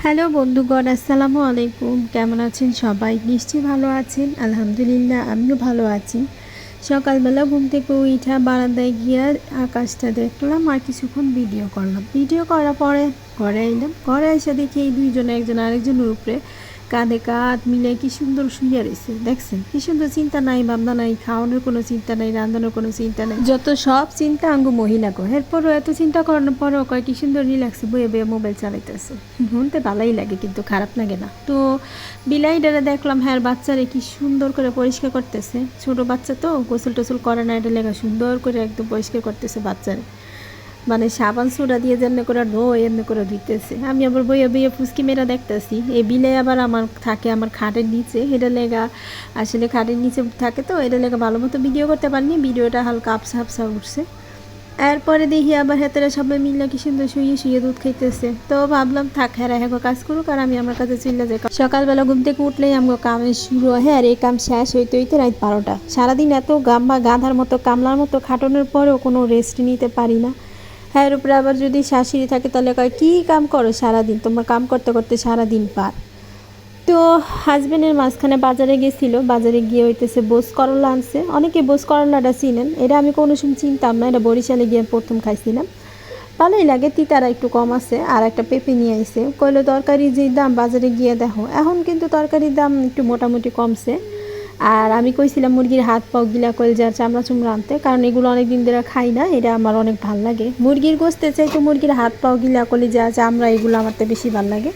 Hello বন্ধুগণ, আসসালামু আলাইকুম। কেমন আছেন সবাই? নিশ্চয়ই ভালো আছেন। আলহামদুলিল্লাহ আমিও ভালো আছি। সকালবেলা ঘুম থেকে উঠা বারান্দায় গিয়ে আকাশটা দেখলাম আর কিছুক্ষণ ভিডিও করলাম। ভিডিও করার পরে ঘরে এলাম। ঘরে এসে দেখি এই দুইজনে একজন আরেকজনের উপরে কাঁধে কাঁধ মিলে কি সুন্দর শুয়ে রয়েছে। দেখছেন কি সুন্দর, চিন্তা নাই ভাবনা নাই, খাওয়ানোর কোনো চিন্তা নাই, রান্নানোর কোনো চিন্তা নাই, যত সব চিন্তা আঙ্গু মহিলা গো। এরপরও এত চিন্তা করানোর পরেও কয় কি সুন্দর রিল্যাক্সে বয়ে বয়ে মোবাইল চালাইতেছে। শুনতে ভালোই লাগে, কিন্তু খারাপ লাগে না। তো বিলাইডারে দেখলাম হ্যাঁ বাচ্চারে কি সুন্দর করে পরিষ্কার করতেছে। ছোট বাচ্চা তো গোসল টোসল করে না, এটা লেখা সুন্দর করে একদম পরিষ্কার করতেছে বাচ্চারে। মানে সাবান সোডা দিয়ে যেন করে এমনি করে ধুইতেছে। আমি আবার বইয়ে বইয়ে ফুসকি মেরা দেখতেছি। এই বিলে আবার আমার থাকে আমার খাটের নিচে, এটা লেগা আসলে খাটের নিচে থাকে তো এটা লেগা ভালো মতো ভিডিও করতে পারিনি, ভিডিওটা হালকা আপসা আপসা উঠছে। এরপরে দেখি আবার হেতারা সবাই মিলে কি সুন্দর শুয়ে শুয়ে দুধ খাইতেছে। তো ভাবলাম থাক হ্যাঁ হ্যাঁ কাজ করুক আর আমি আমার কাছে চলে যাই। সকালবেলা ঘুম থেকে উঠলেই আমার কামের শুরু হয় আর এই কাম শেষ হইতে হইতে রাত 12টা। সারাদিন এত গাম্বা গাধার মতো কামলার মতো খাটানোর পরেও কোনো রেস্ট নিতে পারি না। হ্যাঁ, এর উপরে আবার যদি শাশুড়ি থাকে তাহলে কয় কী কাম করো সারাদিন, তোমার কাম করতে করতে সারাদিন পার। তো হাজব্যান্ডের মাঝখানে বাজারে গেছিলো, বাজারে গিয়ে হইতেছে বোস করলা আনছে। অনেকে বোস করলাটা চিনেন, এটা আমি কোনো সময় চিনতাম না, এটা বরিশালে গিয়ে প্রথম খাইছিলাম। ভালোই লাগে, তিতারা একটু কম আছে। আর একটা পেঁপে নিয়ে আইছে, কইলো তরকারি যে দাম বাজারে গিয়ে দেখো। এখন কিন্তু তরকারির দাম একটু মোটামুটি কমছে। আর আমি কইছিলাম মুরগির হাত পাও গিলা কলজার চামড়া চুমড়া আনতে, কারণ এগুলো অনেক দিন ধরে খাই না, এটা আমার অনেক ভাল লাগে। মুরগির গোস্তের চাইতে মুরগির হাত পাও গিলা কলিজা চামড়া এগুলো আমার তো বেশি ভাল লাগে।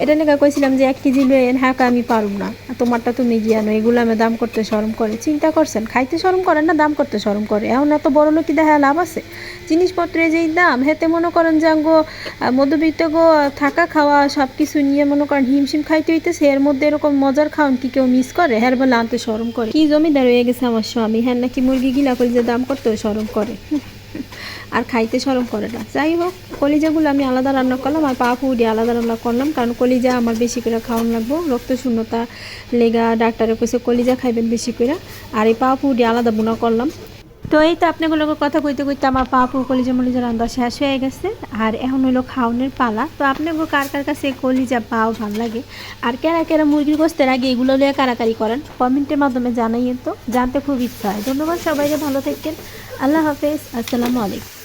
এটা নিয়ে কইছিলাম যে 1 কেজি লয়ে হ্যাঁ আমি পারব না, তোমারটা তুমি গিয়ানো, এগুলো আমি দাম করতে শরম করে। চিন্তা করছেন, খাইতে শরম করেন না, দাম করতে শরম করে। এখন এত বড় লোক দেখা লাভ আছে? জিনিসপত্রের যেই দাম, হেতে মনে করেন যে মধ্যবিত্ত গো থাকা খাওয়া সব কিছু নিয়ে মনে করেন হিমশিম খাইতে হইতেছে। এর মধ্যে এরকম মজার খাওয়ান কি কেউ মিস করে? হ্যাঁ বলে আনতে শরম করে। কি জমিদার হয়ে গেছে আমার স্বামী, হ্যাঁ নাকি মুরগি গিলা করে যে দাম করতেও শরম করে আর খাইতে শরম করে না। যাই হোক, কলিজাগুলো আমি আলাদা রান্না করলাম আর পা পুডি আলাদা রান্না করলাম, কারণ কলিজা আমার বেশি করে খাওয়ান লাগবো। রক্ত শূন্যতা লেগা ডাক্তারে কইছে কলিজা খাইবেন বেশি করে। আর এই পা পুডি আলাদা বোনা করলাম। তো এই তো আপনাগুলোকে কথা কইতে কইতে আমার পাপু কলিজা মলিজা রান্না শেষ হয়ে গেছে। আর এখন হইলো খাওয়ানোর পালা। তো আপনাকে কার কার কাছে কলিজা পাও ভালো লাগে আর কেরা কেরা মুরগির গোস্তের আগে এগুলো লিয়ে কারাকারি করেন, কমেন্টের মাধ্যমে জানাইয়েন, তো জানতে খুব ইচ্ছা হয়। ধন্যবাদ সবাইকে, ভালো থাকেন, আল্লাহ হাফেজ, আসসালামু আলাইকুম।